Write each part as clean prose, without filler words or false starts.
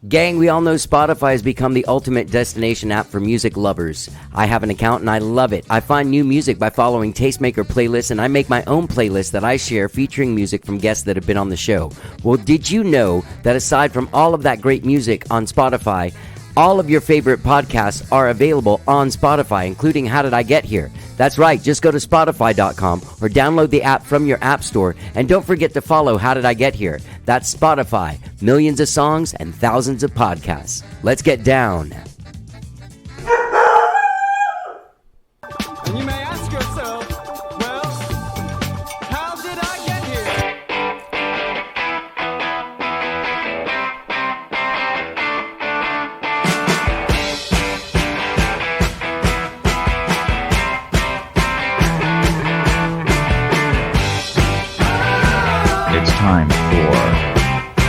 Gang, we all know Spotify has become the ultimate destination app for music lovers. I have an account and I love it. I find new music by following Tastemaker playlists, and I make my own playlist that I share featuring music from guests that have been on the show. Well, did you know that aside from all of that great music on Spotify, all of your favorite podcasts are available on Spotify, including How Did I Get Here? That's right, just go to Spotify.com or download the app from your app store, and don't forget to follow How Did I Get Here? That's Spotify, millions of songs and thousands of podcasts. Let's get down. And you may ask yourself, well, how did I get here? It's time for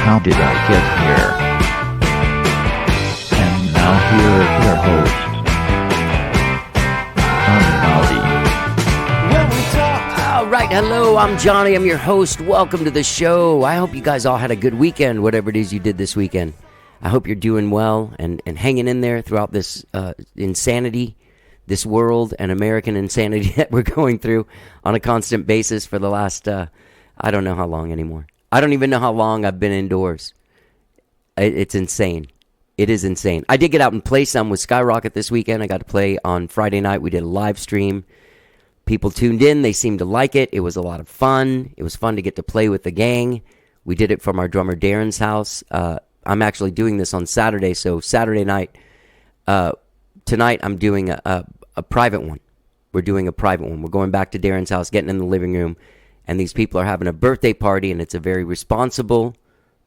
How Did I Get Here? And now here is your host, All right, hello, I'm Johnny. I'm your host. Welcome to the show. I hope you guys all had a good weekend, whatever it is you did this weekend. I hope you're doing well and hanging in there throughout this insanity, this world and American insanity that we're going through on a constant basis for the last, I don't know how long anymore. I don't even know how long I've been indoors. It's insane. It is insane. I did get out and play some with Skyrocket this weekend. I got to play on Friday night. We did a live stream. People tuned in. They seemed to like it. It was a lot of fun. It was fun to get to play with the gang. We did it from our drummer Darren's house. I'm actually doing this on Saturday. So Saturday night, tonight I'm doing a private one. We're doing a private one. We're going back to Darren's house, getting in the living room. And these people are having a birthday party, and it's a very responsible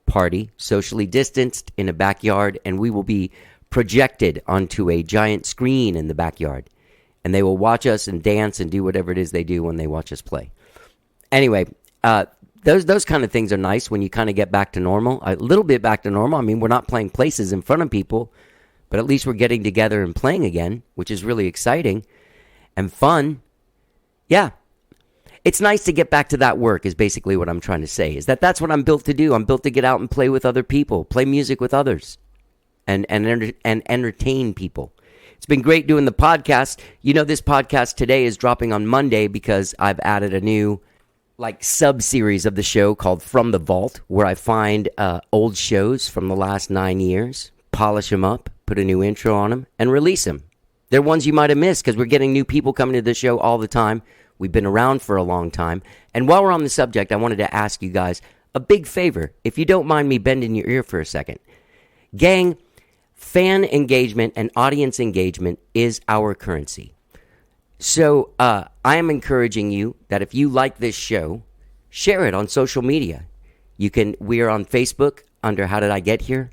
party, socially distanced in a backyard, and we will be projected onto a giant screen in the backyard. And they will watch us and dance and do whatever it is they do when they watch us play. Anyway, those kind of things are nice when you kind of get back to normal, a little bit back to normal. I mean, we're not playing places in front of people, but at least we're getting together and playing again, which is really exciting and fun. Yeah. It's nice to get back to that work is basically what I'm trying to say, is that's what I'm built to do. I'm built to get out and play with other people, play music with others, and entertain people. It's been great doing the podcast. You know, this podcast today is dropping on Monday because I've added a new sub-series of the show called From the Vault, where I find old shows from the last 9 years, polish them up, put a new intro on them, and release them. They're ones you might have missed because we're getting new people coming to the show all the time. We've been around for a long time. And while we're on the subject, I wanted to ask you guys a big favor, if you don't mind me bending your ear for a second. Gang, fan engagement and audience engagement is our currency. So I am encouraging you that if you like this show, share it on social media. We are on Facebook under How Did I Get Here?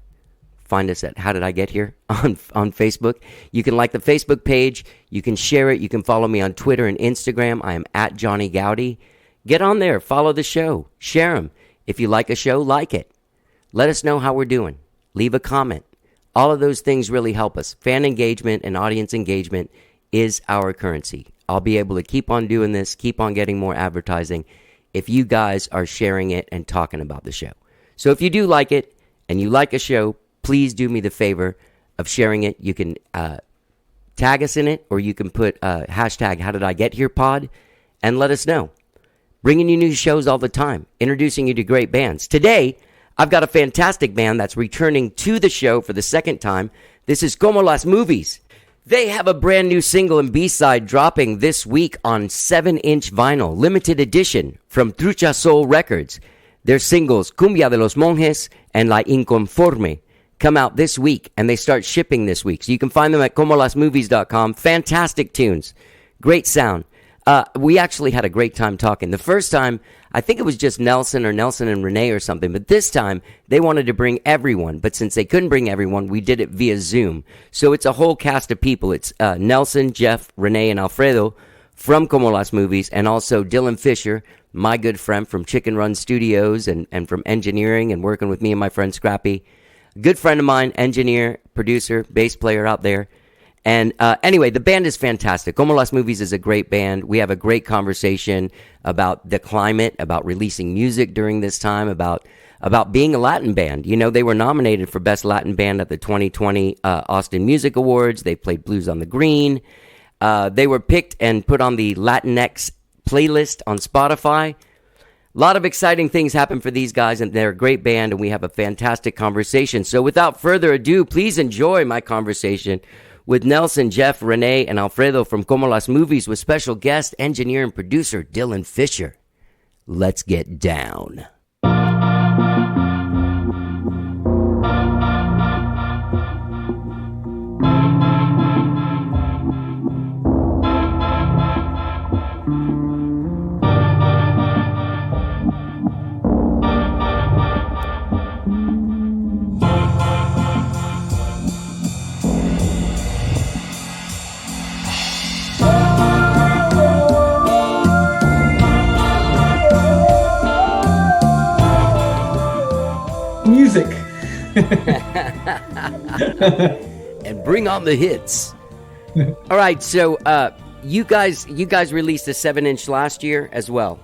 Find us at How Did I Get Here on Facebook. You can like the Facebook page. You can share it. You can follow me on Twitter and Instagram. I am at Johnny Gowdy. Get on there. Follow the show. Share them. If you like a show, like it. Let us know how we're doing. Leave a comment. All of those things really help us. Fan engagement and audience engagement is our currency. I'll be able to keep on doing this, keep on getting more advertising if you guys are sharing it and talking about the show. So if you do like it and you like a show, please do me the favor of sharing it. You can tag us in it, or you can put hashtag How Did I Get Here pod and let us know. Bringing you new shows all the time, introducing you to great bands. Today, I've got a fantastic band that's returning to the show for the second time. This is Como Las Movies. They have a brand new single and B-side dropping this week on 7-inch vinyl, limited edition from Trucha Soul Records. Their singles, Cumbia De Los Monjes and La Inconforme, come out this week, and they start shipping this week. So you can find them at comolasmovies.com. Fantastic tunes. Great sound. We actually had a great time talking. The first time, I think it was just Nelson and Rene or something, but this time they wanted to bring everyone. But since they couldn't bring everyone, we did it via Zoom. So it's a whole cast of people. It's Nelson, Jeff, Rene, and Alfredo from Como Las Movies, and also Dylan Fischer, my good friend from Chicken Run Studios and from engineering and working with me and my friend Scrappy. Good friend of mine, engineer, producer, bass player out there. And anyway, the band is fantastic. Como Las Movies is a great band. We have a great conversation about the climate, about releasing music during this time, about about being a Latin band. You know, they were nominated for Best Latin Band at the 2020 Austin Music Awards. They played Blues on the Green. They were picked and put on the Latinx playlist on Spotify. A lot of exciting things happen for these guys, and they're a great band, and we have a fantastic conversation. So without further ado, please enjoy my conversation with Nelson, Jeff, Rene, and Alfredo from Como Las Movies with special guest, engineer, and producer Dylan Fischer. Let's get down. Music. And bring on the hits. All right, so you guys released a 7-inch last year as well.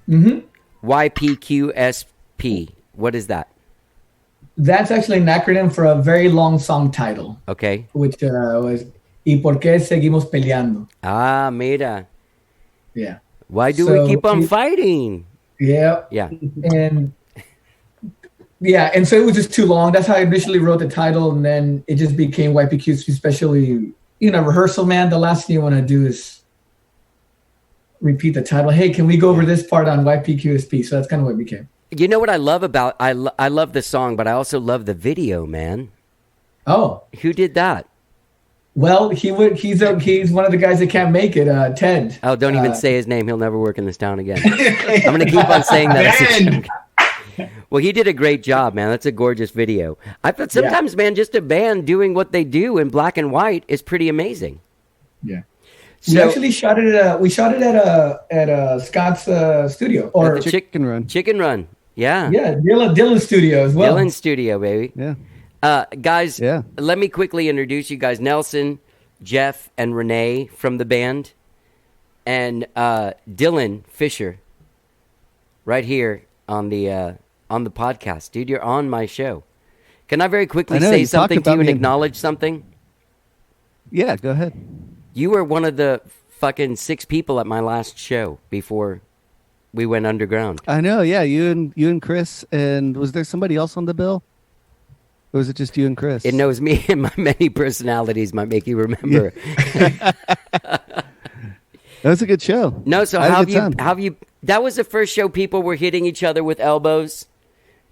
Mm-hmm. YPQSP. What is that? That's actually an acronym for a very long song title. Okay. Which was ¿Y por qué seguimos peleando? Ah, mira. Yeah. Why do we keep on fighting? Yeah. Yeah. And so it was just too long. That's how I initially wrote the title, and then it just became YPQSP, especially, rehearsal, man. The last thing you want to do is repeat the title. Hey, can we go over this part on YPQSP? So that's kind of what it became. You know what I love about, I love the song, but I also love the video, man. Oh. Who did that? Well, he's one of the guys that can't make it, Ted. Oh, don't even say his name. He'll never work in this town again. I'm going to keep on saying that. Well, he did a great job, man. That's a gorgeous video. I thought sometimes, man, just a band doing what they do in black and white is pretty amazing. Yeah. So, we actually shot it at Scott's studio, or the Chicken Run. Chicken Run. Yeah. Yeah, Dylan's studio as well. Dylan's studio, baby. Yeah. Guys, let me quickly introduce you guys. Nelson, Jeff, and Rene from the band, and Dylan Fischer right here on the podcast. Dude, you're on my show. Can I very quickly say something to you and acknowledge something? Yeah, go ahead. You were one of the fucking 6 people at my last show before we went underground. I know, yeah. You and Chris, and was there somebody else on the bill? Or was it just you and Chris? It knows me, and my many personalities might make you remember. That was a good show. No, so how have you? That was the first show people were hitting each other with elbows.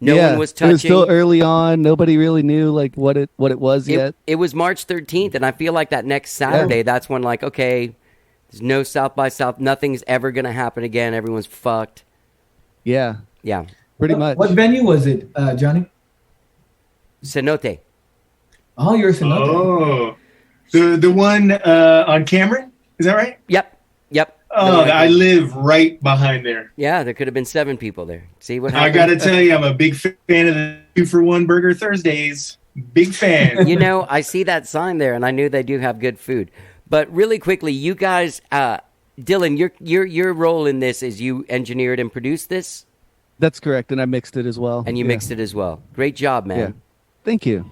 No one was touching. It was still early on. Nobody really knew what it was yet. It was March 13th, and I feel like that next Saturday, that's when okay, there's no South by South. Nothing's ever going to happen again. Everyone's fucked. Yeah. Yeah. Pretty much. What venue was it, Johnny? Cenote. Oh, you're a Cenote. Oh. The one on Cameron? Is that right? Yep. Oh, I live right behind there. Yeah, there could have been 7 people there. See what happened? I got to tell you, I'm a big fan of the 2-for-1 Burger Thursdays. Big fan. I see that sign there, and I knew they do have good food. But really quickly, you guys, Dylan, your role in this is you engineered and produced this? That's correct, and I mixed it as well. And you mixed it as well. Great job, man. Yeah. Thank you.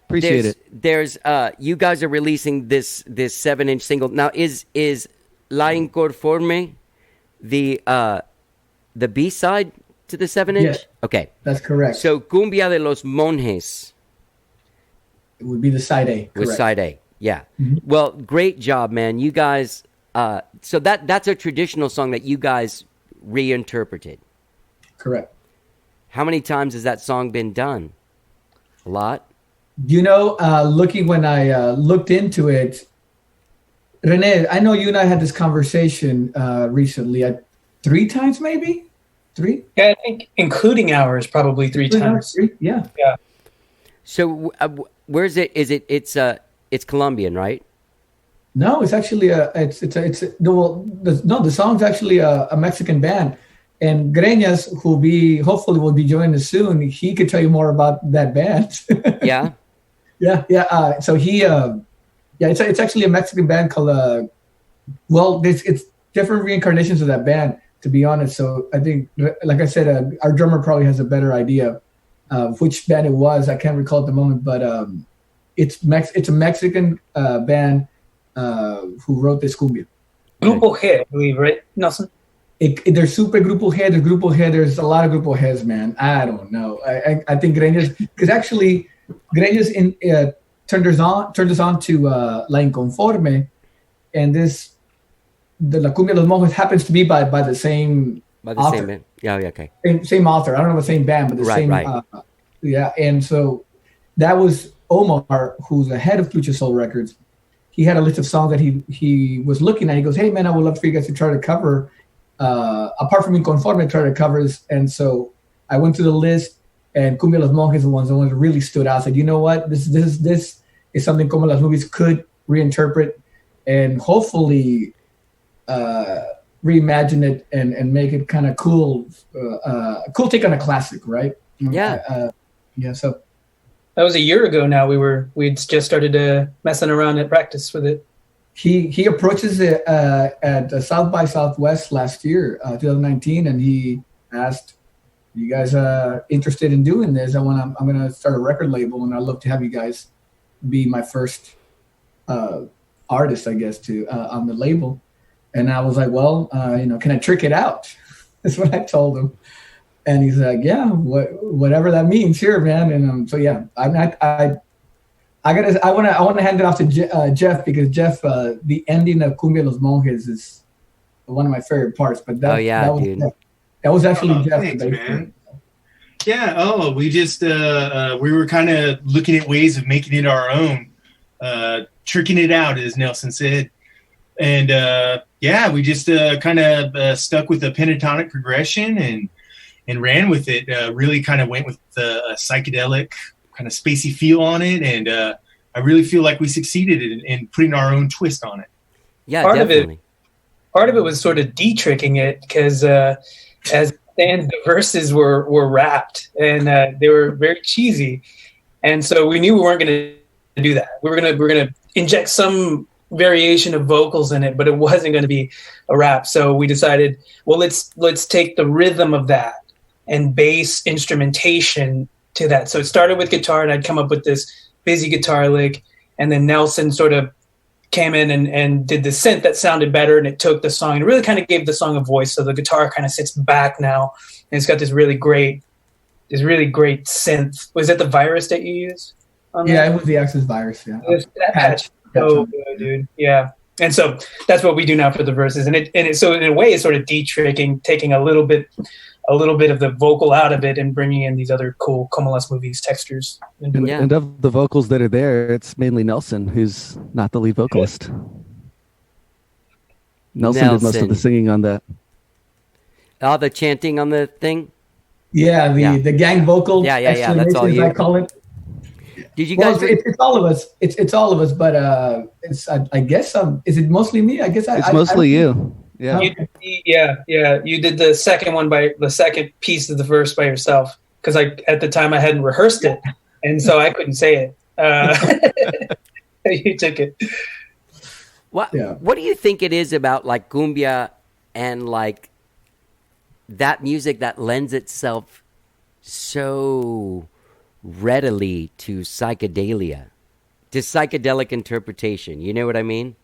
Appreciate it. There's you guys are releasing this 7-inch single. Now, is La Inconforme the B-side to the 7-inch? Yes, okay. That's correct. So Cumbia De Los Monjes. It would be the side A. Correct. With side A, yeah. Mm-hmm. Well, great job, man. You guys, so that's a traditional song that you guys reinterpreted. Correct. How many times has that song been done? A lot? Looking when I looked into it, Rene, I know you and I had this conversation recently. 3 times, maybe? 3? Yeah, I think including ours, probably 3 times. 3? Yeah. So where's it? It's Colombian, right? No, it's actually the song's actually a Mexican band, and Greñas, hopefully will be joining us soon. He could tell you more about that band. Yeah. Yeah. So he. It's actually a Mexican band called, it's different reincarnations of that band. to be honest. So I think, like I said, our drummer probably has a better idea of which band it was. I can't recall at the moment, but it's a Mexican band who wrote this cumbia. Grupo G, I believe, right, Nelson? There's Super Grupo G, there's Grupo G, there's a lot of Grupo Gs, man. I don't know. I think Greñas, because actually Greñas turned us on to La Inconforme, and the La Cumbia De Los Monjes happens to be by the same author. Same band. Yeah, okay. Same author. I don't know the same band, but the same. Right. Yeah, and so that was Omar, who's the head of Trucha Soul Records. He had a list of songs that he was looking at. He goes, "Hey man, I would love for you guys to try to cover, apart from Inconforme, try to cover this." And so I went through the list, and Cumbia De Los Monjes, the ones that really stood out. I said, "You know what? This is something Como Las Movies could reinterpret, and hopefully reimagine it and make it kind of cool, cool take on a classic, right?" Yeah. So That was a year ago now. We'd just started messing around at practice with it. he approaches it at South by Southwest last year, 2019, and he asked, "You guys interested in doing this? I'm gonna start a record label, and I'd love to have you guys be my first artist, I guess, to on the label." And I was like, "Well, can I trick it out?" That's what I told him. And he's like, "Yeah, whatever that means, sure, man." And so yeah, I want to hand it off to Jeff, because Jeff, the ending of Cumbia De Los Monjes is one of my favorite parts. But that was actually Jeff. Thanks, man. Yeah. We just we were kind of looking at ways of making it our own, tricking it out, as Nelson said. And we just kind of stuck with the pentatonic progression and ran with it. Really kind of went with a psychedelic kind of spacey feel on it, and I really feel like we succeeded in putting our own twist on it. Yeah, Part of it was sort of de-tricking it, because as the verses were rapped, and they were very cheesy, and so we knew we weren't going to do that. We were going to inject some variation of vocals in it, but it wasn't going to be a rap. So we decided, well, let's take the rhythm of that and bass instrumentation to that. So it started with guitar, and I'd come up with this busy guitar lick, and then Nelson sort of came in and did the synth that sounded better, and it took the song and really kind of gave the song a voice. So the guitar kind of sits back now, and it's got this really great synth. Was that the Virus that you used? Yeah, it was the Axis Virus. Yeah, that patch. So good, dude. Yeah. And so that's what we do now for the verses. And so in a way it's sort of de-tricking, taking a little bit of the vocal out of it and bringing in these other cool Como Las Movies textures. And of the vocals that are there, it's mainly Nelson, who's not the lead vocalist. Nelson did most of the singing on that. Oh, the chanting on the thing? Yeah, the gang vocal. Yeah. That's all you. I call it. Did you guys? It's all of us. It's all of us. But I guess is it mostly me? I guess it's mostly you. Yeah. You did the second piece of the verse by yourself, because at the time I hadn't rehearsed it, and so I couldn't say it. You took it. What do you think it is about like cumbia and like that music that lends itself so readily to psychedelia, to psychedelic interpretation? You know what I mean?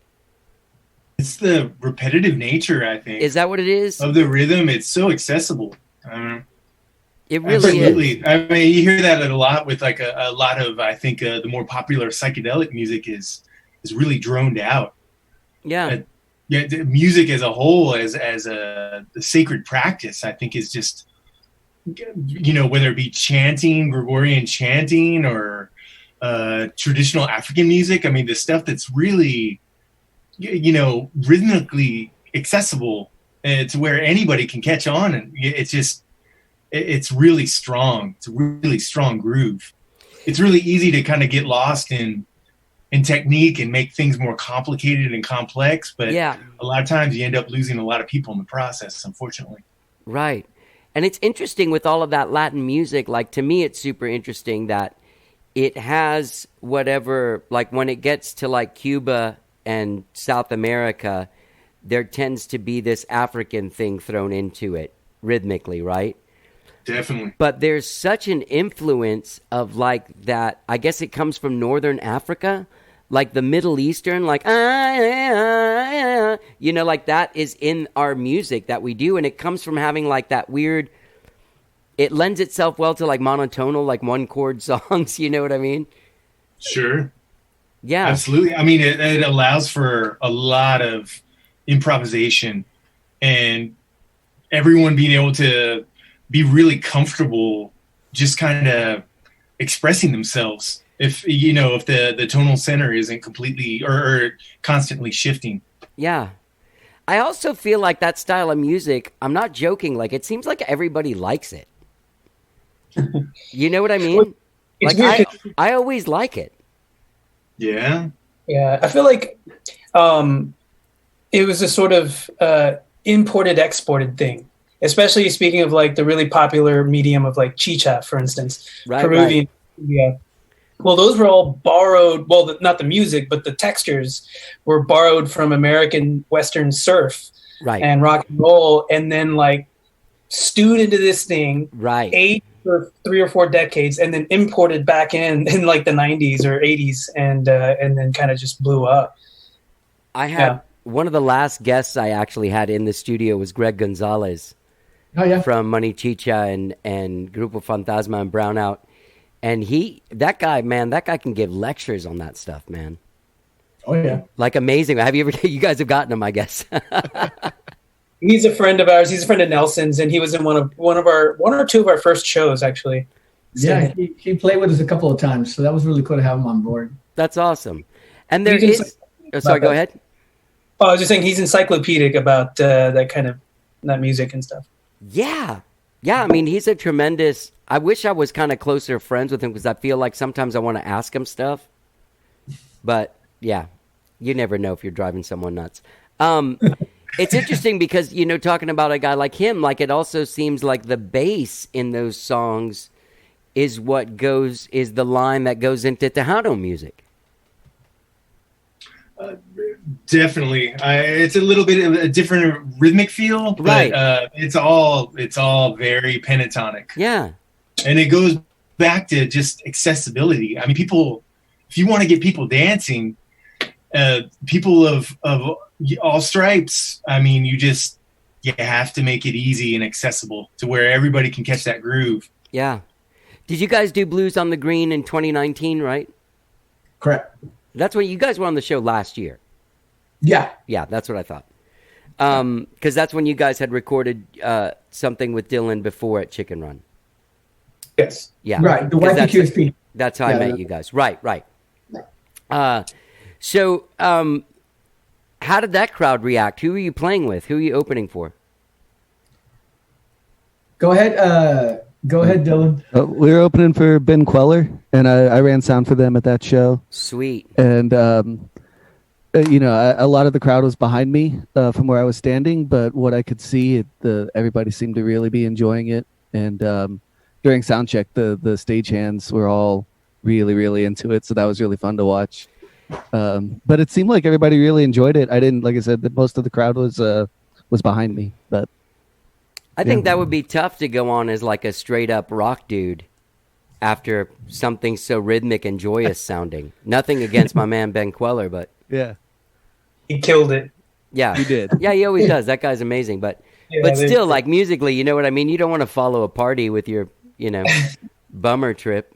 It's the repetitive nature, I think. Is that what it is? Of the rhythm, it's so accessible. It really is. I mean, you hear that a lot with like a lot of, I think, the more popular psychedelic music is really droned out. Yeah. The music as a whole, as a sacred practice, I think is just, whether it be chanting, Gregorian chanting, or traditional African music. I mean, the stuff that's really, rhythmically accessible to where anybody can catch on, and it's really strong. It's a really strong groove. It's really easy to kind of get lost in technique and make things more complicated and complex, but a lot of times you end up losing a lot of people in the process, unfortunately. Right. And it's interesting with all of that Latin music, like to me it's super interesting that it has whatever, like when it gets to like Cuba and South America, there tends to be this African thing thrown into it rhythmically, right? Definitely. But there's such an influence of like that. I guess it comes from Northern Africa, like the Middle Eastern, like, you know, like that is in our music that we do. And it comes from having like that weird, it lends itself well to like monotonal, like one chord songs. You know what I mean? Sure. Yeah. Absolutely. I mean, it allows for a lot of improvisation and everyone being able to be really comfortable just kind of expressing themselves if the tonal center isn't completely or constantly shifting. Yeah. I also feel like that style of music, I'm not joking, like it seems like everybody likes it. You know what I mean? It's Like weird I always like it. Yeah. Yeah, I feel like it was a sort of imported, exported thing. Especially speaking of like the really popular medium of like chicha, for instance, Peruvian. Right. Yeah. Well, those were all borrowed. Well, not the music, but the textures were borrowed from American Western surf and rock and roll, and then like stewed into this thing, aged for 3 or 4 decades, and then imported back in like the 90s or 80s, and then kind of just blew up. I had one of the last guests I actually had in the studio was Greg Gonzalez. Oh, yeah. From Money Chicha and Grupo Fantasma and Brownout. And that guy can give lectures on that stuff, man. Oh, yeah. Like amazing. You guys have gotten him, I guess. He's a friend of ours. He's a friend of Nelson's, and he was in one or two of our first shows, actually. Yeah, he played with us a couple of times, so that was really cool to have him on board. That's awesome. And there is... sorry, go ahead. Oh, I was just saying he's encyclopedic about that music and stuff. Yeah. Yeah, I mean, he's a tremendous... I wish I was kind of closer friends with him because I feel like sometimes I want to ask him stuff. But, yeah, you never know if you're driving someone nuts. It's interesting because, talking about a guy like him, like it also seems like the bass in those songs is the line that goes into Tejano music. Definitely. It's a little bit of a different rhythmic feel, but it's all very pentatonic. Yeah. And it goes back to just accessibility. I mean, people, if you want to get people dancing, people of all stripes, I mean, you have to make it easy and accessible to where everybody can catch that groove. Yeah. Did you guys do Blues on the Green in 2019, right? Correct. That's what you guys were on the show last year. Yeah. Yeah, that's what I thought. Because that's when you guys had recorded something with Dylan before at Chicken Run. Yes. Yeah. Right. The YPQSP. That's how I met you guys. Right. So, how did that crowd react? Who were you playing with? Who are you opening for? Go ahead, Dylan. We were opening for Ben Queller, and I ran sound for them at that show. Sweet. And a lot of the crowd was behind me from where I was standing, but what I could see, everybody seemed to really be enjoying it. And during sound check, the stagehands were all really, really into it, so that was really fun to watch. But it seemed like everybody really enjoyed it. I didn't, like I said, that most of the crowd was behind me, but I think that would be tough to go on as like a straight up rock dude after something so rhythmic and joyous sounding. Nothing against my man Ben Queller, but yeah, he killed it. Yeah, he did. Yeah, he always does. That guy's amazing, but still, like musically, you know what I mean. You don't want to follow a party with your, bummer trip.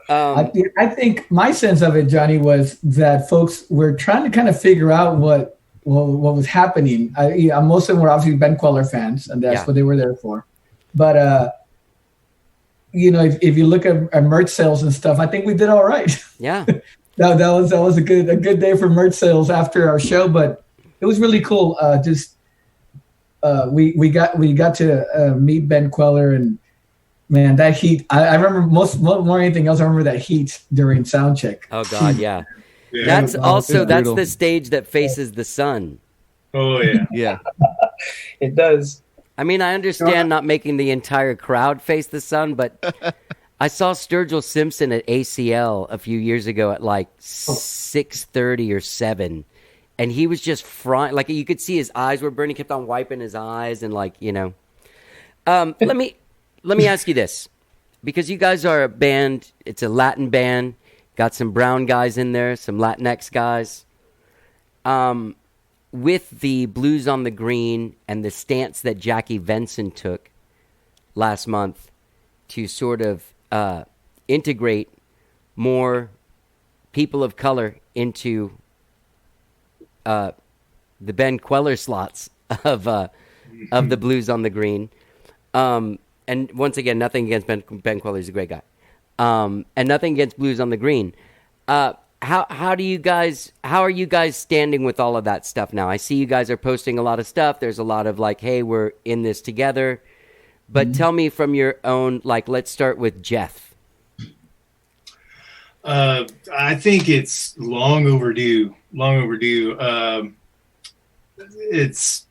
I think my sense of it, Johnny, was that folks were trying to kind of figure out what was happening. Most of them were obviously Ben Queller fans, and that's what they were there for. But if you look at merch sales and stuff, I think we did all right. Yeah, that was a good day for merch sales after our show. But it was really cool. We got to meet Ben Queller, and man, that heat! I remember more than anything else. I remember that heat during sound check. Oh God, yeah. That's the stage that faces the sun. Oh yeah, yeah. It does. I mean, I understand not making the entire crowd face the sun, but I saw Sturgill Simpson at ACL a few years ago at like 6:30 or 7, and he was just frying. Like you could see his eyes were burning. He kept on wiping his eyes, and like let me ask you this, because you guys are a band. It's a Latin band. Got some brown guys in there, some Latinx guys. With the Blues on the Green and the stance that Jackie Venson took last month to sort of integrate more people of color into the Ben Queller slots of the Blues on the Green. And once again, nothing against Ben Queller. He's a great guy. And nothing against Blues on the Green. How are you guys standing with all of that stuff now? I see you guys are posting a lot of stuff. There's a lot of like, hey, we're in this together. But tell me from your own, like, let's start with Jeff. I think it's long overdue. It's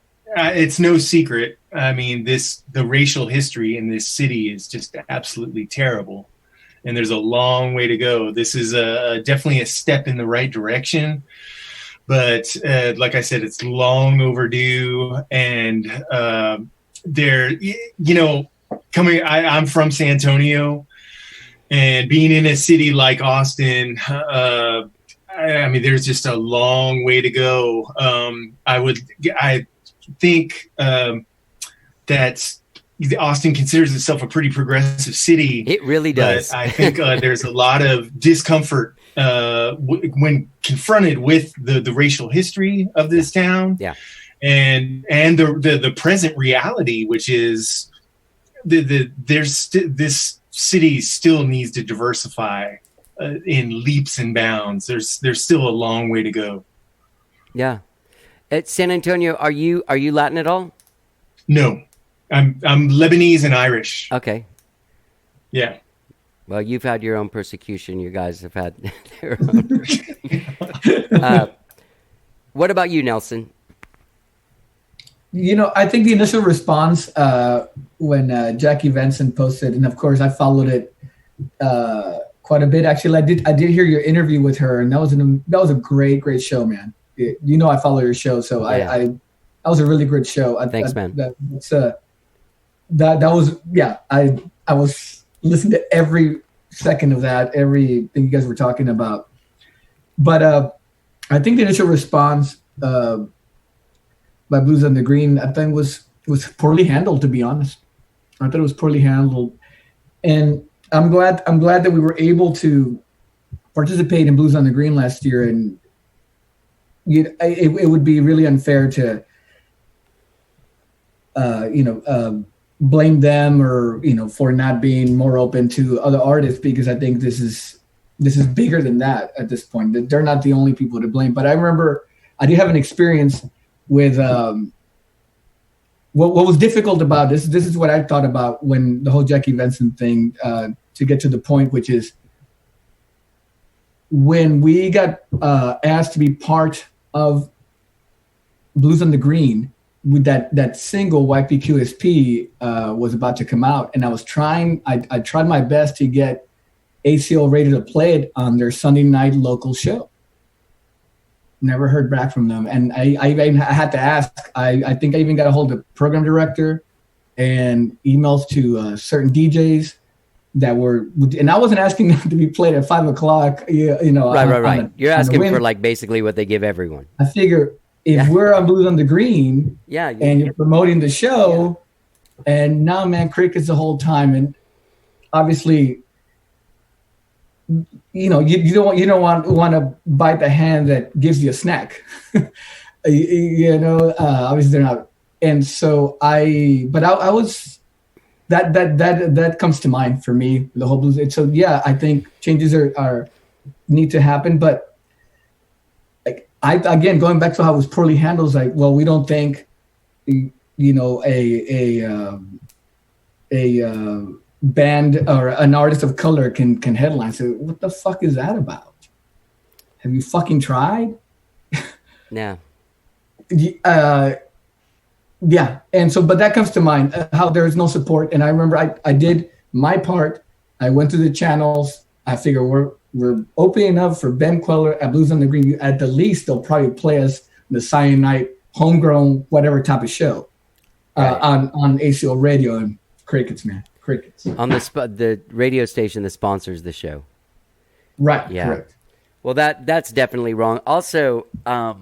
no secret. I mean, the racial history in this city is just absolutely terrible. And there's a long way to go. This is definitely a step in the right direction. But like I said, it's long overdue. And I'm from San Antonio. And being in a city like Austin, I mean, there's just a long way to go. I think that Austin considers itself a pretty progressive city. It really does. But I think there's a lot of discomfort when confronted with the racial history of this town. Yeah. And the present reality, which is this city still needs to diversify in leaps and bounds. There's still a long way to go. Yeah. At San Antonio, are you Latin at all? No. I'm Lebanese and Irish. Okay. Yeah. Well, you've had your own persecution. You guys have had their own. What about you, Nelson? I think the initial response when Jackie Venson posted, and of course I followed it quite a bit. Actually, I did hear your interview with her, and that was a great show, man. I follow your show, so yeah. I that was a really great show. Thanks, man. That was, yeah. I was listening to every second of that, everything you guys were talking about. But I think the initial response by Blues on the Green, I think was poorly handled. To be honest, I thought it was poorly handled, and I'm glad that we were able to participate in Blues on the Green last year. And it would be really unfair to blame them or for not being more open to other artists, because I think this is bigger than that at this point. They're not the only people to blame. But I remember I did have an experience with what was difficult about this is what I thought about when the whole Jackie Venson thing, to get to the point, which is when we got asked to be part of Blues on the Green, with that single YPQSP was about to come out, and I tried my best to get ACL Radio to play it on their Sunday night local show. Never heard back from them, and I had to ask. I think I even got a hold of the program director and emails to certain DJs that were, and I wasn't asking them to be played at 5 o'clock. Right. You're asking for like basically what they give everyone. I figure, if we're on Blues on the Green, and you're promoting the show, and now, man, crickets the whole time, and obviously, you don't want to bite the hand that gives you a snack, obviously they're not, and so I was that comes to mind for me, the whole blues. And so yeah, I think changes are need to happen, but. Again, going back to how it was poorly handled, like, well, we don't think, a band or an artist of color can headline. So what the fuck is that about? Have you fucking tried? Yeah. Yeah. And so, but that comes to mind, how there is no support. And I remember I did my part. I went through the channels. I figure we're opening up for Ben Queller at Blues on the Green. At the least, they'll probably play us the Cyanide homegrown whatever type of show on ACO radio, and crickets, man, crickets. On the radio station that sponsors the show. Right. Yeah. Correct. Well, that's definitely wrong. Also, I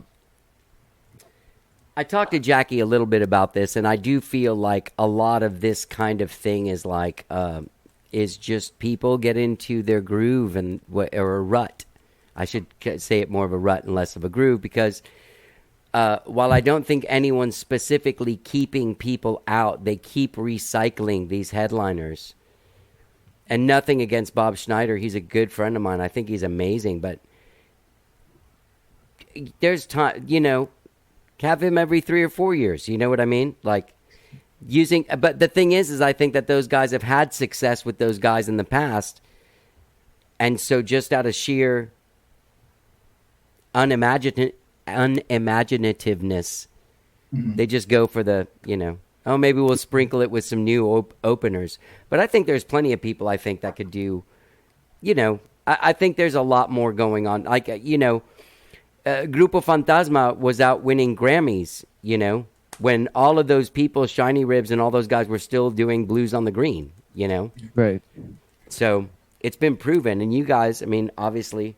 talked to Jackie a little bit about this, and I do feel like a lot of this kind of thing is like is just people get into their groove or a rut. I should say it more of a rut and less of a groove, because while I don't think anyone's specifically keeping people out, they keep recycling these headliners. And nothing against Bob Schneider. He's a good friend of mine. I think he's amazing. But there's time, have him every 3 or 4 years. You know what I mean? Like but the thing is I think that those guys have had success with those guys in the past. And so just out of sheer unimaginativeness, they just go for the, maybe we'll sprinkle it with some new openers. But I think there's plenty of people I think that could do, I think there's a lot more going on. Like, Grupo Fantasma was out winning Grammys, when all of those people, Shiny Ribs and all those guys, were still doing Blues on the Green, Right. So it's been proven. And you guys, I mean, obviously...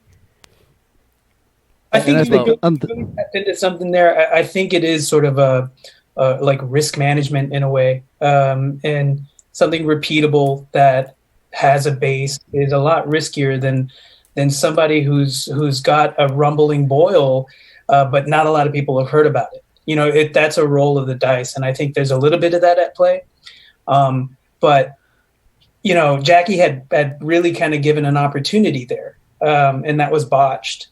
I think you tapped into something there. I think it is sort of a like risk management in a way, and something repeatable that has a base is a lot riskier than somebody who's got a rumbling boil, but not a lot of people have heard about it. That's a roll of the dice, and I think there's a little bit of that at play. But Jackie had really kind of given an opportunity there, and that was botched.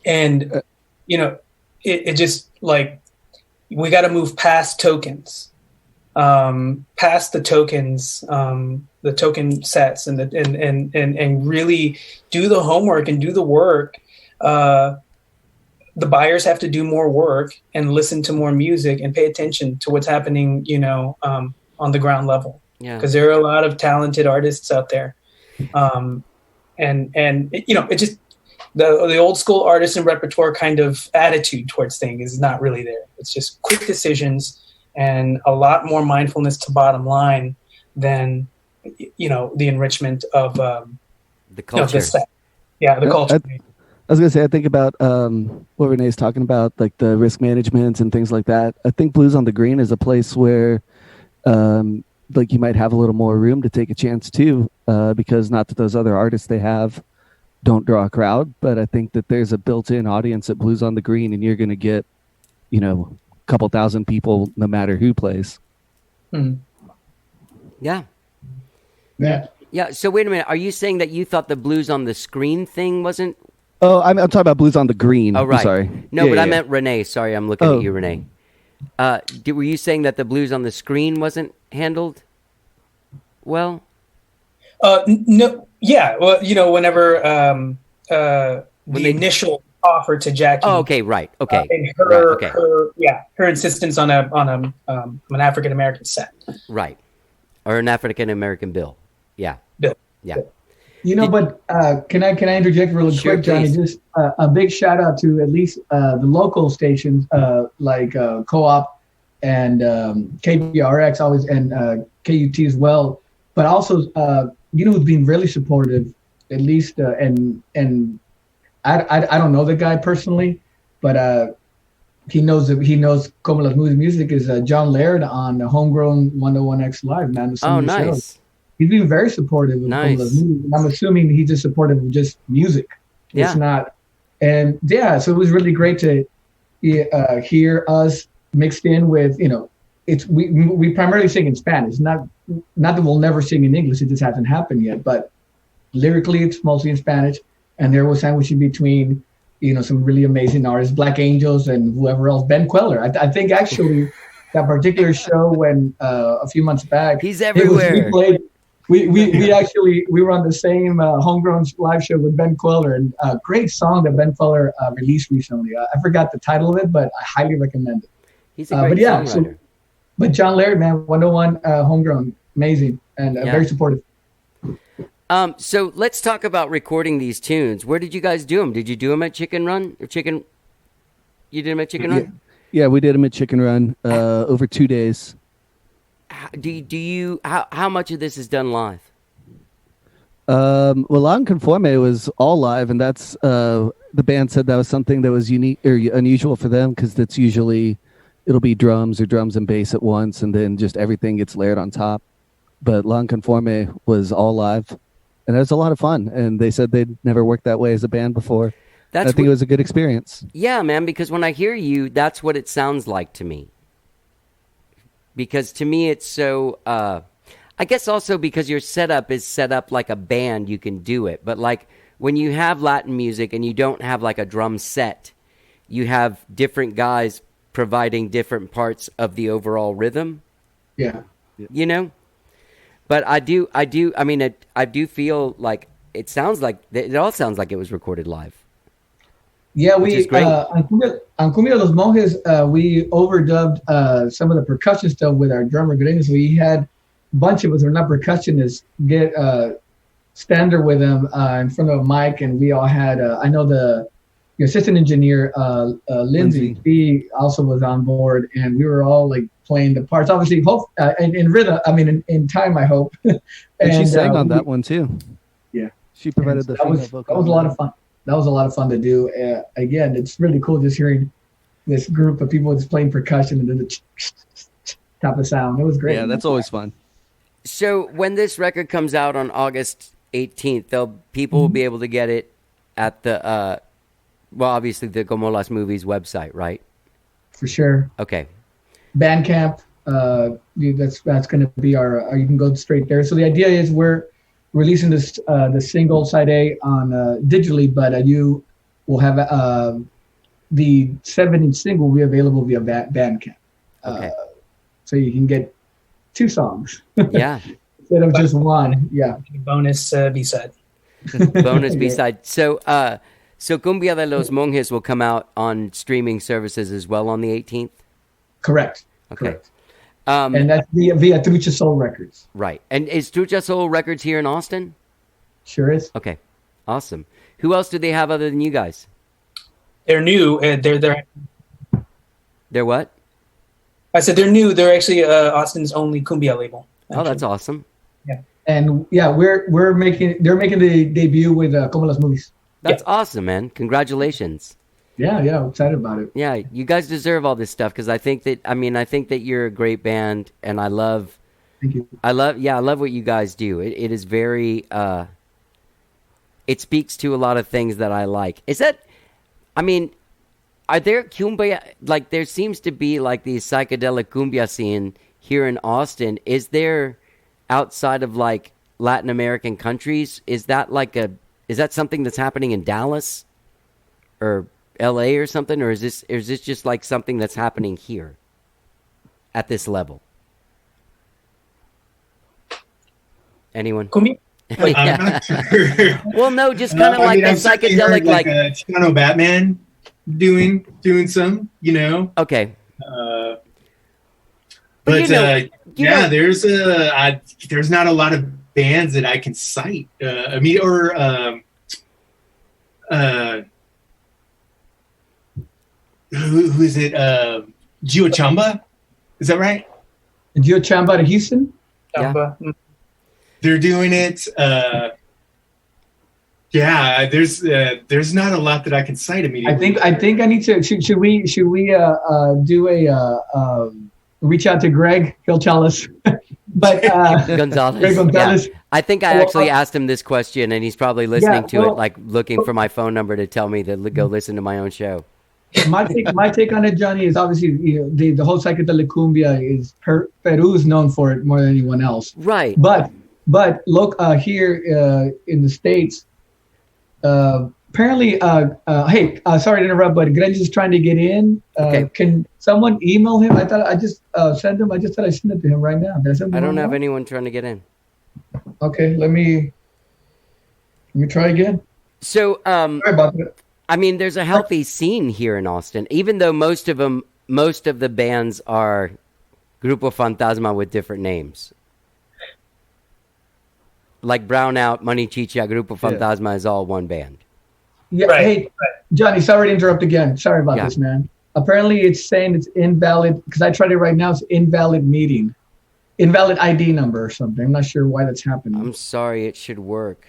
And, it just like, we got to move past tokens, past the tokens, the token sets and really do the homework and do the work. The buyers have to do more work and listen to more music and pay attention to what's happening, on the ground level. Yeah. Because there are a lot of talented artists out there. It just, the old school artist and repertoire kind of attitude towards things is not really there. It's just quick decisions and a lot more mindfulness to bottom line than, the enrichment of the culture. The set. Yeah, the culture. I was going to say, I think about what Renee's talking about, like the risk management and things like that. I think Blues on the Green is a place where like you might have a little more room to take a chance too, because not that those other artists they have don't draw a crowd, but I think that there's a built-in audience at Blues on the Green, and you're going to get, a couple thousand people no matter who plays. Mm. Yeah. Yeah. Yeah. So wait a minute. Are you saying that you thought the Blues on the Screen thing wasn't? Oh, I'm talking about Blues on the Green. Oh, right. I'm sorry. No, but I meant Renee. Sorry, I'm looking at you, Renee. Were you saying that the Blues on the Screen wasn't handled well? No. Yeah, well, whenever the initial offer to Jackie. Oh, okay, right, okay. And her insistence on an African American set. Right, or an African American bill. Yeah. Bill. Yeah. But can I interject really quick, Johnny? Please. Just a big shout out to at least the local stations like Co-op and KBRX always, and KUT as well. But also, who's been really supportive, at least, and I don't know the guy personally, but he knows Como Las Nubes music is John Laird on the Homegrown 101X Live, man. Oh, nice. Shows. He's been very supportive of Como Las Nubes. I'm assuming he's just supportive of just music. Yeah. It's not, and yeah, so it was really great to hear us mixed in with, it's we primarily sing in Spanish, not that we'll never sing in English, it just hasn't happened yet, but lyrically it's mostly in Spanish, and there was sandwiched between some really amazing artists, Black Angels and whoever else, Ben Queller. I think actually that particular show when a few months back, he's everywhere. We were on the same Homegrown live show with Ben Queller, and a great song that Ben Queller released recently. I forgot the title of it, but I highly recommend it. He's a great songwriter. But John Laird, man, 101 Homegrown, amazing, and very supportive. So let's talk about recording these tunes. Where did you guys do them? Did you do them at Chicken Run or Chicken? You did them at Chicken Run? Yeah, we did them at Chicken Run over 2 days. How much of this is done live? Well, Inconforme was all live, and that's the band said that was something that was unique or unusual for them because that's usually it'll be drums or drums and bass at once, and then just everything gets layered on top. But L'Inconforme was all live, and it was a lot of fun. And they said they'd never worked that way as a band before. I think it was a good experience. Yeah, man, because when I hear you, that's what it sounds like to me. Because to me, it's so... I guess also because your setup is set up like a band, you can do it. But like when you have Latin music and you don't have like a drum set, you have different guys providing different parts of the overall rhythm. Yeah. You know? But I do feel like it all sounds like it was recorded live. Yeah, on Cumbia De Los Monjes, we overdubbed some of the percussion stuff with our drummer Greñas. We had a bunch of us who are not percussionists get standard with them in front of a mic, and we all had. I know the assistant engineer Lindsay, he also was on board, and we were all like playing the parts. Obviously, in rhythm. I mean, in time, I hope. and she sang on that one too. Yeah, she provided the female vocal. That was a lot of fun. That was a lot of fun to do. Again, it's really cool just hearing this group of people just playing percussion and then the type of sound. It was great. Yeah, that's always fun. So when this record comes out on August 18th, people will be able to get it at the, obviously the Como Las Movies website, right? For sure. Okay. Bandcamp, that's going to be our, you can go straight there. So the idea is we're releasing this the single side A on digitally, but you will have the 7-inch single will be available via Bandcamp. Okay. So you can get 2 songs. Yeah. Instead of just one. Yeah. Bonus B-side. Bonus B-side. So Cumbia de los Monjes will come out on streaming services as well on the 18th? Correct. Okay. Correct. And that's via Trucha Soul Records. Right. And is Trucha Soul Records here in Austin? Sure is. Okay. Awesome. Who else do they have other than you guys? They're new. They're what? I said they're new. They're actually Austin's only cumbia label. Actually. Oh, that's awesome. Yeah. And yeah, they're making the debut with Como Las Movies. That's awesome, man. Congratulations. Yeah, I'm excited about it. Yeah, you guys deserve all this stuff because I think that you're a great band, and I love. Thank you. I love what you guys do. It is very. It speaks to a lot of things that I like. Are there cumbia, like there seems to be like the psychedelic cumbia scene here in Austin? Is there outside of like Latin American countries? Is that something that's happening in Dallas or LA or something? Or is this just like something that's happening here at this level? Anyone? Cumbia? I'm not sure. Well, no, just kind of like the psychedelic, like Chicano Batman doing some, Okay. But there's not a lot of bands that I can cite. Who is it? Gio Chamba? Is that right? Gio Chamba to Houston? Chamba. Yeah. They're doing it. There's not a lot that I can cite immediately. I think I need to. Should we do a reach out to Greg? He'll tell us. But Gonzalez. Greg Gonzalez. Yeah. I think I actually asked him this question, and he's probably listening to it, like looking for my phone number to tell me to go listen to my own show. My take on it, Johnny, is obviously the whole psychedelic cumbia is Peru's known for it more than anyone else. Right. But look here in the States. Apparently, sorry to interrupt, but Greñas is trying to get in. Okay. Can someone email him? I thought I just sent him. I just thought I sent it to him right now. I don't have anyone trying to get in. Okay, let me try again. So, sorry about that. There's a healthy scene here in Austin, even though most of the bands are Grupo Fantasma with different names. Like Brownout, Money Chicha, Grupo Fantasma is all one band. Yeah. Right. Hey, Johnny, sorry to interrupt again. Sorry about this, man. apparently it's saying it's invalid because I tried it right now. It's invalid meeting, invalid ID number or something. I'm not sure why that's happening. I'm sorry. It should work.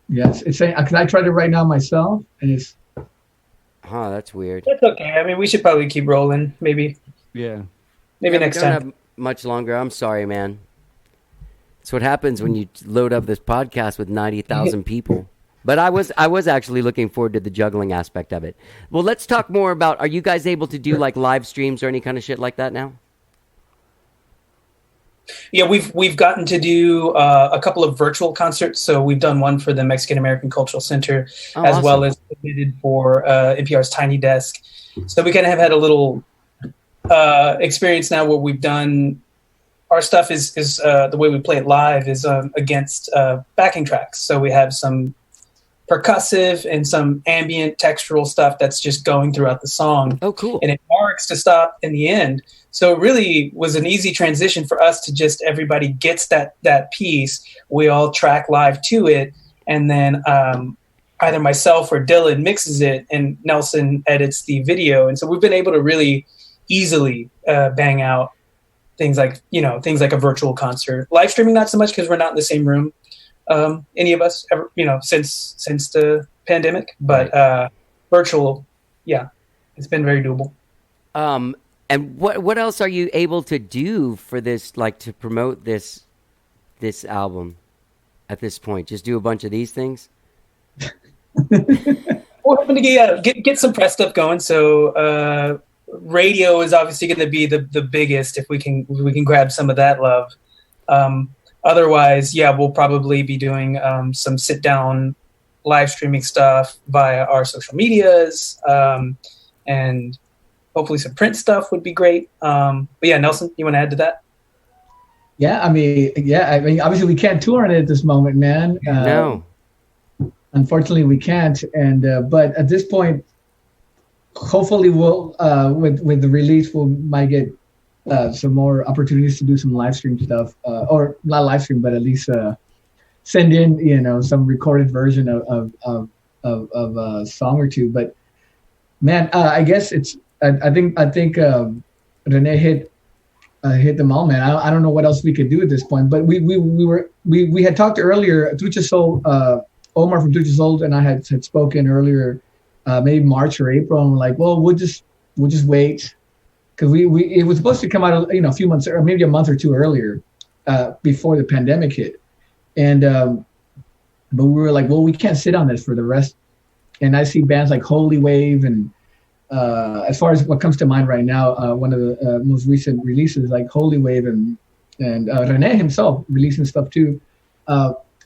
Yes, it's saying because I tried it right now myself, and it's. Huh, that's weird. That's okay. I mean, we should probably keep rolling. Maybe Yeah. next we don't time. have much longer. I'm sorry, man. That's what happens when you load up this podcast with 90,000 people. But I was actually looking forward to the juggling aspect of it. Well, let's talk more about, are you guys able to do like live streams or any kind of shit like that now? Yeah, we've gotten to do a couple of virtual concerts. So we've done one for the Mexican American Cultural Center, as awesome. well as submitted for NPR's Tiny Desk. So we kind of have had a little experience now where we've done our stuff is the way we play it live is against backing tracks. So we have some percussive and some ambient textural stuff that's just going throughout the song. Oh, cool. And it marks to stop in the end. So it really was an easy transition for us to just everybody gets that piece. We all track live to it. And then either myself or Dylan mixes it and Nelson edits the video. And so we've been able to really easily bang out things like a virtual concert. Live streaming, not so much because we're not in the same room. Any of us ever, since the pandemic, but virtual, yeah, it's been very doable. And what else are you able to do for this, like to promote this album at this point? Just do a bunch of these things? We're hoping to get some press stuff going. So radio is obviously going to be the biggest if we can grab some of that love. Otherwise, yeah, we'll probably be doing some sit down live streaming stuff via our social medias, and hopefully some print stuff would be great. But yeah, Nelson, you want to add to that? Yeah, I mean, obviously we can't tour it at this moment, man. No. Unfortunately, we can't. And but at this point, hopefully we'll with the release we might get some more opportunities to do some live stream stuff, or not live stream, but at least send in some recorded version of a song or two. But man, I guess it's I think Rene hit them all, man. I don't know what else we could do at this point, but we had talked earlier. Trucha Soul, Omar from Trucha Soul and I had spoken earlier, maybe March or April, and we're like, well, we'll just wait. Because it was supposed to come out, a few months or maybe a month or two earlier, before the pandemic hit, and but we were like, well, we can't sit on this for the rest. And I see bands like Holy Wave, and as far as what comes to mind right now, one of the most recent releases, like Holy Wave, and Rene himself releasing stuff too,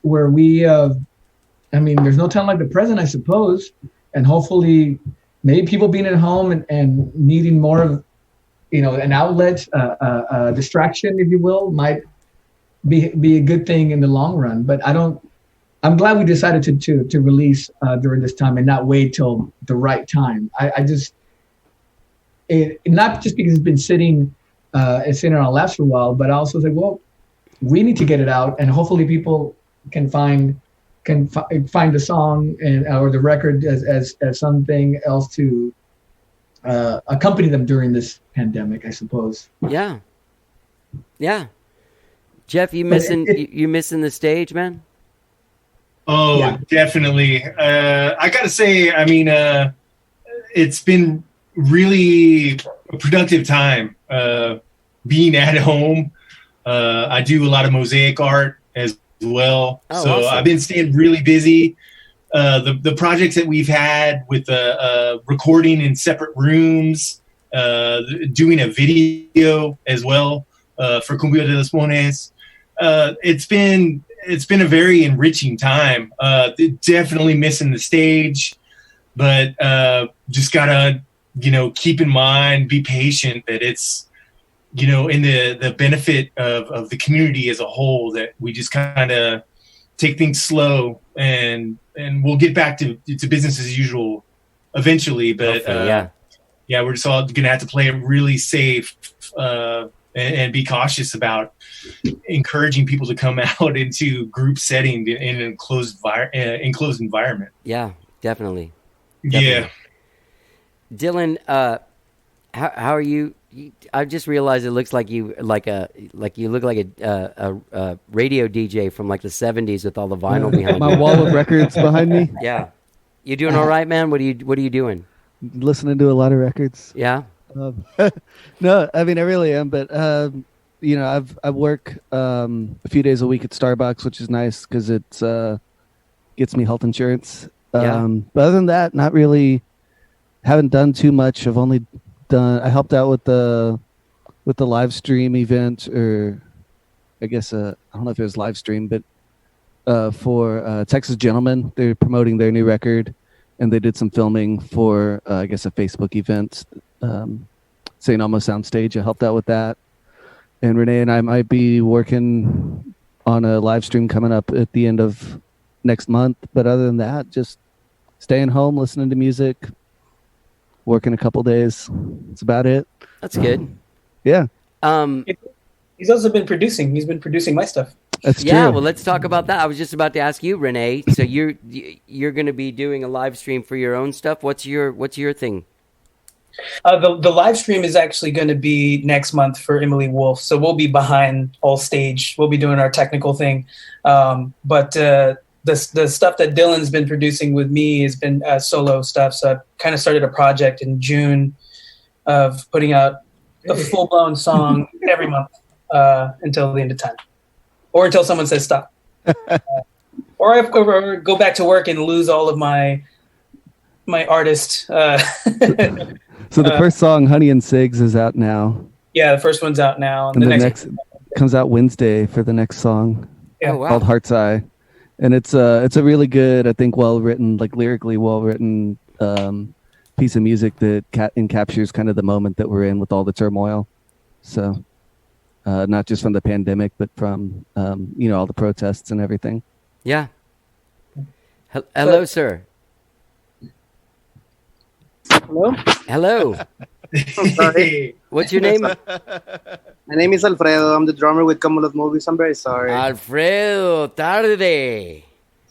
where we, there's no time like the present, I suppose, and hopefully, maybe people being at home and needing more of an outlet, a distraction, if you will, might be a good thing in the long run. But I'm glad we decided to release during this time and not wait till the right time. Not just because it's been sitting on our laps for a while, but I also said, well, we need to get it out, and hopefully people can find the song or the record as something else to accompany them during this pandemic, I suppose. Yeah. Jeff, you missing the stage, man? Oh, yeah. Definitely. I gotta say, it's been really a productive time being at home. I do a lot of mosaic art as well. Oh, so awesome. I've been staying really busy. The projects that we've had with recording in separate rooms, doing a video as well for Cumbia De Los Monjes. It's been a very enriching time. Definitely missing the stage, but just gotta keep in mind, be patient that it's in the benefit of the community as a whole, that we just kind of take things slow and we'll get back to business as usual eventually. But we're just all gonna have to play it really safe and be cautious about encouraging people to come out into group setting in an enclosed environment. Yeah, definitely. Yeah. Dylan, How are you? I just realized it looks like you look like a radio DJ from like the 70s with all the vinyl behind My you. wall of records behind me. Yeah. You doing all right, man? What are you doing? Listening to a lot of records. Yeah. No, I mean I really am, but I work a few days a week at Starbucks, which is nice because it's gets me health insurance. Yeah. But other than that, not really. Haven't done too much. I helped out with the live stream event, or I guess I don't know if it was live stream, but for Texas Gentlemen, they're promoting their new record, and they did some filming for I guess a Facebook event, St. Elmo Soundstage. I helped out with that, and Rene and I might be working on a live stream coming up at the end of next month. But other than that, just staying home, listening to music, working a couple days. That's about it. That's good. Yeah. He's also been producing. He's been producing my stuff. That's true. Yeah, well, let's talk about that. I was just about to ask you, Rene. So you're going to be doing a live stream for your own stuff. What's your thing? The live stream is actually going to be next month for Emily Wolf. So we'll be behind all stage. We'll be doing our technical thing. But the stuff that Dylan's been producing with me has been solo stuff. So I kind of started a project in June of putting out a full-blown song every month until the end of time. Or until someone says stop. Or I go back to work and lose all of my artist. So the first song, Honey and Cigs, is out now. Yeah, the first one's out now. And the next comes out Wednesday for the next song. Yeah. Oh, wow. Called Heart's Eye. And it's a really good, I think, well-written, like lyrically well-written piece of music that encaptures kind of the moment that we're in with all the turmoil. So not just from the pandemic, but from, all the protests and everything. Yeah. Hello, sir. Hello? Hello. I'm sorry. What's your name? My name is Alfredo. I'm the drummer with Cumbia De Los Monjes. I'm very sorry. Alfredo, tarde.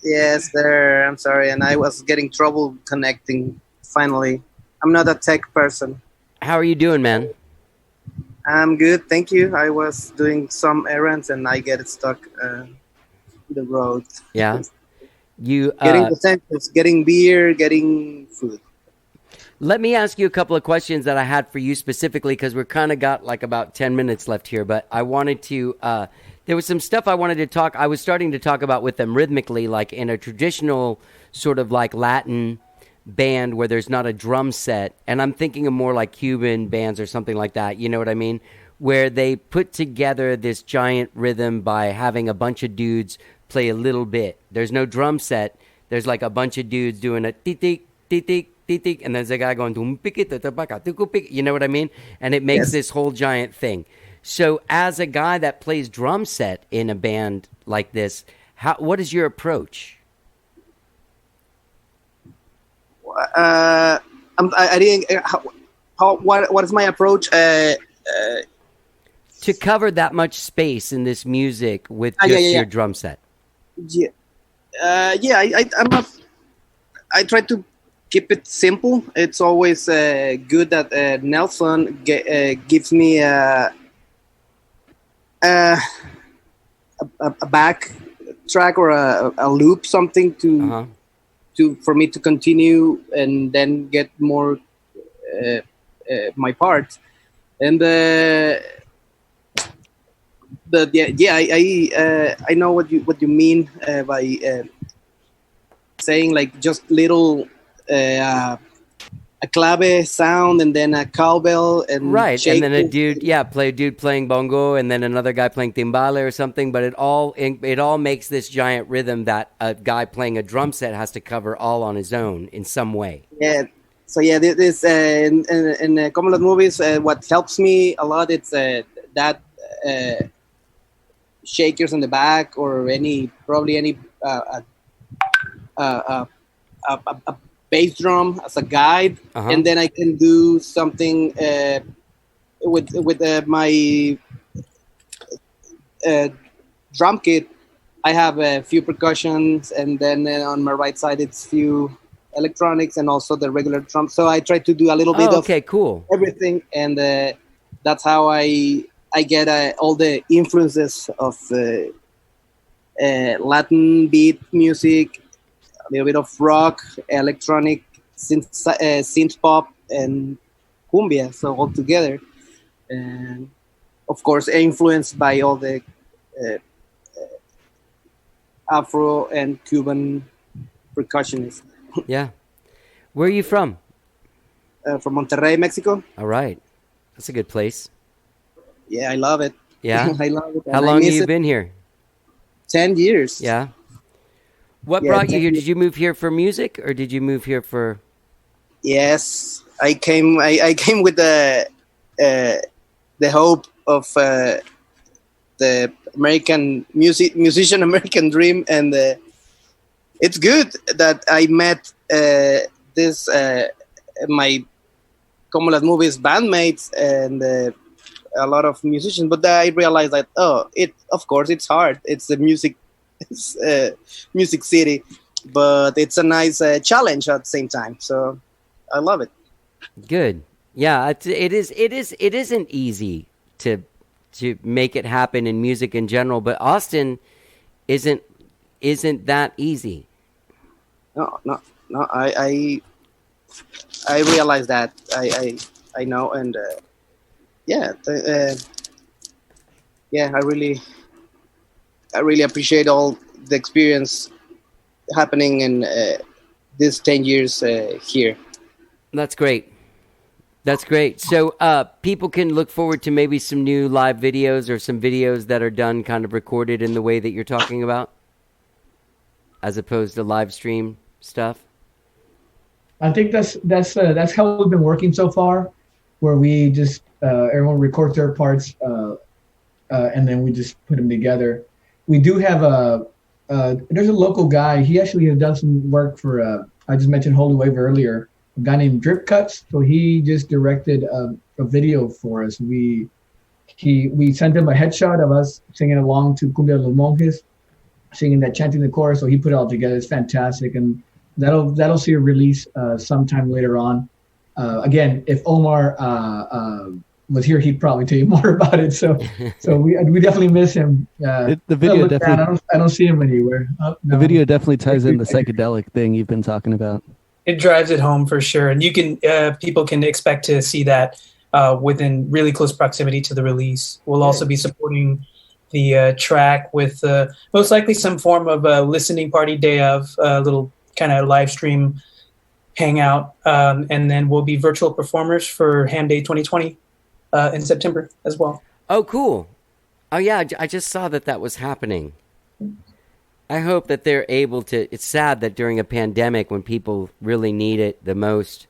Yes, sir. I'm sorry. And I was getting trouble connecting, finally. I'm not a tech person. How are you doing, man? I'm good. Thank you. I was doing some errands and I get stuck on the road. Yeah. You Getting essentials, getting beer, getting food. Let me ask you a couple of questions that I had for you specifically, because we're kind of got like about 10 minutes left here. But I wanted to, there was some stuff I wanted to talk. I was starting to talk about with them rhythmically, like in a traditional sort of like Latin band where there's not a drum set. And I'm thinking of more like Cuban bands or something like that. You know what I mean? Where they put together this giant rhythm by having a bunch of dudes play a little bit. There's no drum set. There's like a bunch of dudes doing a titik, titik, titik, and there's a guy going, you know what I mean? And it makes this whole giant thing. So as a guy that plays drum set in a band like this, what is your approach? I didn't. What is my approach? To cover that much space in this music with just your drum set. Yeah, I try to keep it simple. It's always good that Nelson gives me a back track or a loop, something for me to continue and then get more my part. And I know what you mean by saying like just little a clave sound and then a cowbell and right, and then a dude playing bongo and then another guy playing timbale or something. But it all makes this giant rhythm that a guy playing a drum set has to cover all on his own in some way. Yeah. So this in Cumbia De Los Monjes, what helps me a lot it's that shakers in the back or any bass drum as a guide, and then I can do something with my drum kit. I have a few percussions, and then on my right side it's few electronics and also the regular drums. So I try to do a little bit of cool. everything, and that's how I get all the influences of Latin beat music, a little bit of rock, electronic, synth pop, and cumbia. So all together, and of course influenced by all the Afro and Cuban percussionists. Yeah. Where are you from? From Monterrey, Mexico. All right. That's a good place. Yeah, I love it. Yeah? I love it. How long have you been here? 10 years. Yeah. What brought you here? Did you move here for music, or did you move here for... Yes. I came with the hope of the American musician American dream, and it's good that I met this my Como las Movies bandmates and a lot of musicians, but I realized that of course it's hard. It's the music city, but it's a nice challenge at the same time. So I love it. Good. Yeah, it isn't easy to make it happen in music in general, but Austin isn't that easy. No. I realize that. I know, and I really appreciate all the experience happening in these 10 years here. That's great. That's great. So people can look forward to maybe some new live videos or some videos that are done kind of recorded in the way that you're talking about, as opposed to live stream stuff. I think that's how we've been working so far, where we just everyone records their parts and then we just put them together. We do have there's a local guy. He actually has done some work for I just mentioned Holy Wave earlier. A guy named Drip Cuts. So he just directed a video for us. We sent him a headshot of us singing along to Cumbia De Los Monjes, singing that, chanting the chorus. So he put it all together. It's fantastic, and that'll see a release sometime later on. Again, if Omar was here, he'd probably tell you more about it. So we definitely miss him. The video definitely. I don't see him anywhere. The video definitely ties in the psychedelic thing you've been talking about. It drives it home for sure, and you can people can expect to see that within really close proximity to the release. We'll also be supporting the track with most likely some form of a listening party day of a little kind of live stream hangout, and then we'll be virtual performers for Ham Day 2020 in September as well. Oh, cool. Oh, yeah, I just saw that was happening. I hope that they're able to... It's sad that during a pandemic, when people really need it the most,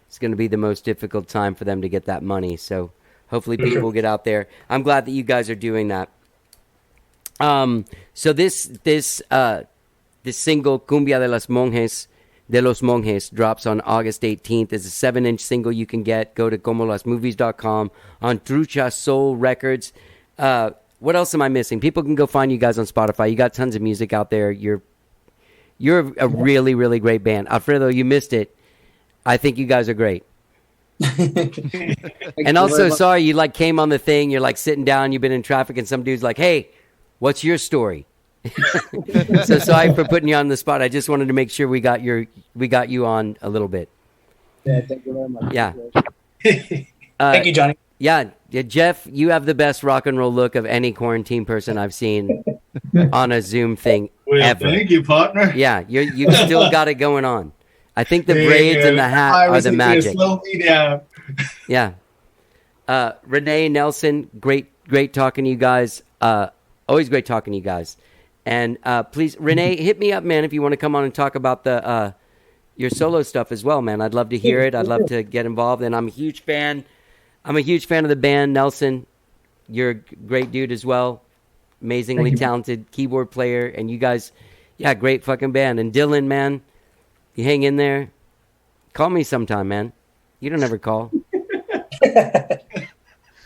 it's going to be the most difficult time for them to get that money. So hopefully people will get out there. I'm glad that you guys are doing that. So this single, Cumbia de los Monjes, drops on August 18th. It's a 7-inch single you can get. Go to comolasmovies.com on Trucha Soul Records. What else am I missing? People can go find you guys on Spotify. You got tons of music out there. You're a really, really great band. Alfredo, you missed it. I think you guys are great. And also, sorry, you came on the thing. You're sitting down. You've been in traffic, and some dude's like, "Hey, what's your story?" So sorry for putting you on the spot. I just wanted to make sure we got you on a little bit. Yeah, thank you very much. Yeah. Thank you, Johnny. Yeah, Jeff, you have the best rock and roll look of any quarantine person I've seen on a Zoom thing ever. Thank you, partner. Yeah, you've still got it going on. I think the braids and the hat are the magic. Slow me down. Yeah. Rene, Nelson, great talking to you guys. Always great talking to you guys. And please, Rene, hit me up, man, if you want to come on and talk about your solo stuff as well, man. I'd love to hear it. I'd love to get involved. And I'm a huge fan of the band. Nelson, you're a great dude as well. Amazingly talented keyboard player. And you guys, great fucking band. And Dylan, man, you hang in there. Call me sometime, man. You don't ever call.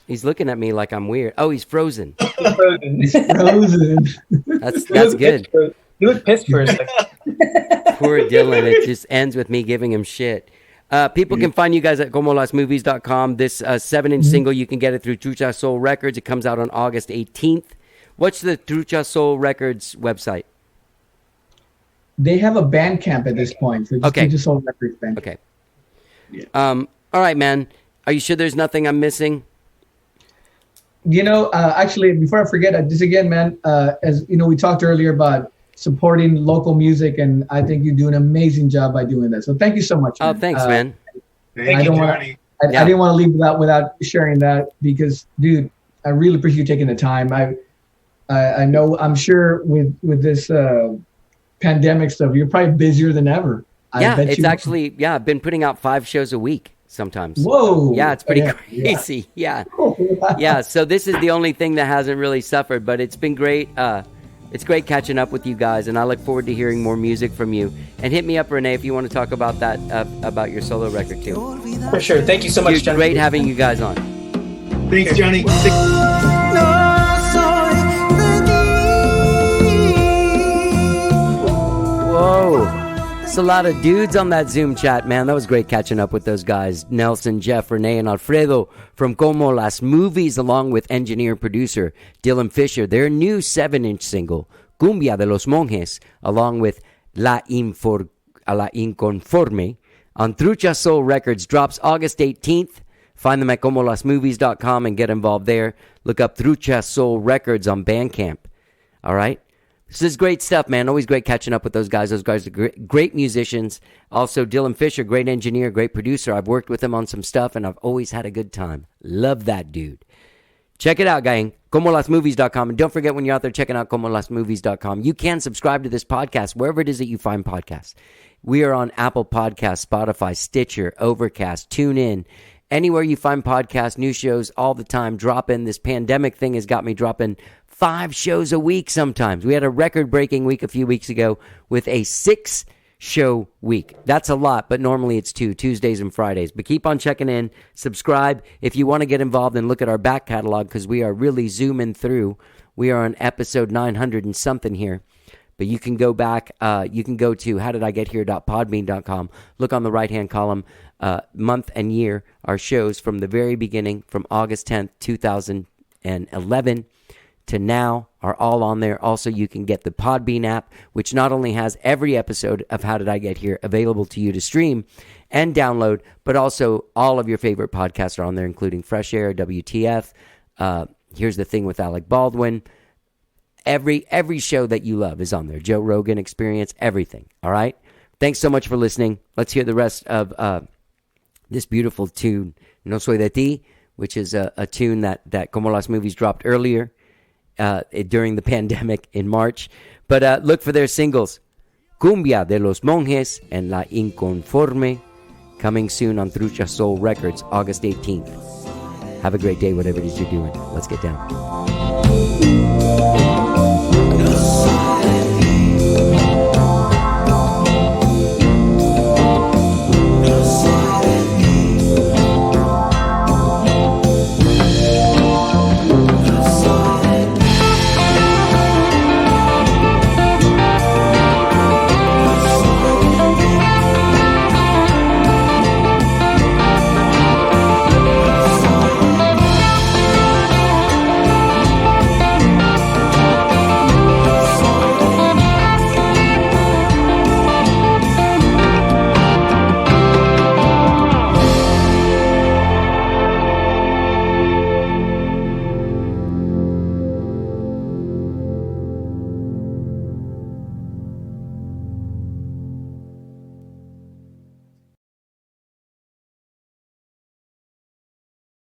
He's looking at me like I'm weird. Oh, he's frozen. He's frozen. That's good. You look pissed for a second. Poor Dylan. It just ends with me giving him shit. People can find you guys at comolasmovies.com. This 7-inch single, you can get it through Trucha Soul Records. It comes out on August 18th. What's the Trucha Soul Records website? They have a Bandcamp at this point. So just Trucha Soul Records Bandcamp. Okay. All right, man. Are you sure there's nothing I'm missing? Actually, before I forget, just again, man, as you know, we talked earlier about supporting local music, and I think you do an amazing job by doing that. So thank you so much, man. Oh, thanks, man. Thank you, Johnny. I didn't want to leave without sharing that because, dude, I really appreciate you taking the time. I know, I'm sure with this pandemic stuff, you're probably busier than ever. I've been putting out 5 shows a week sometimes. Whoa. Yeah, it's pretty crazy. Yeah. Yeah, so this is the only thing that hasn't really suffered, but it's been great. It's great catching up with you guys, and I look forward to hearing more music from you. And hit me up, Rene, if you want to talk about that, about your solo record too. For sure. Thank you so much, Johnny. Great having you guys on. Thanks, Johnny. Whoa. It's a lot of dudes on that Zoom chat, man. That was great catching up with those guys. Nelson, Jeff, Rene, and Alfredo from Como Las Movies, along with engineer-producer Dylan Fischer. Their new 7-inch single, Cumbia De Los Monjes, along with La Inconforme, on Trucha Soul Records, drops August 18th. Find them at comolasmovies.com and get involved there. Look up Trucha Soul Records on Bandcamp. All right? This is great stuff, man. Always great catching up with those guys. Those guys are great musicians. Also, Dylan Fischer, great engineer, great producer. I've worked with him on some stuff, and I've always had a good time. Love that dude. Check it out, gang. comolasmovies.com. And don't forget, when you're out there checking out comolasmovies.com, you can subscribe to this podcast wherever it is that you find podcasts. We are on Apple Podcasts, Spotify, Stitcher, Overcast, TuneIn. Anywhere you find podcasts, new shows all the time, drop in. This pandemic thing has got me dropping 5 shows a week sometimes. We had a record-breaking week a few weeks ago with a 6-show week. That's a lot, but normally it's 2, Tuesdays and Fridays. But keep on checking in. Subscribe. If you want to get involved and look at our back catalog, because we are really zooming through. We are on episode 900 and something here. But you can go back. You can go to howdidIgethere.podbean.com. Look on the right-hand column, month and year, our shows from the very beginning, from August 10th, 2011 to now are all on there. Also, you can get the Podbean app, which not only has every episode of How Did I Get Here available to you to stream and download, but also all of your favorite podcasts are on there, including Fresh Air, WTF, Here's the Thing with Alec Baldwin. Every show that you love is on there. Joe Rogan Experience, everything. All right? Thanks so much for listening. Let's hear the rest of this beautiful tune, No Soy de Ti, which is a tune that Como Las Movies dropped earlier during the pandemic in March. But look for their singles, Cumbia de los Monjes and La Inconforme, coming soon on Trucha Soul Records, August 18th. Have a great day, whatever it is you're doing. Let's get down.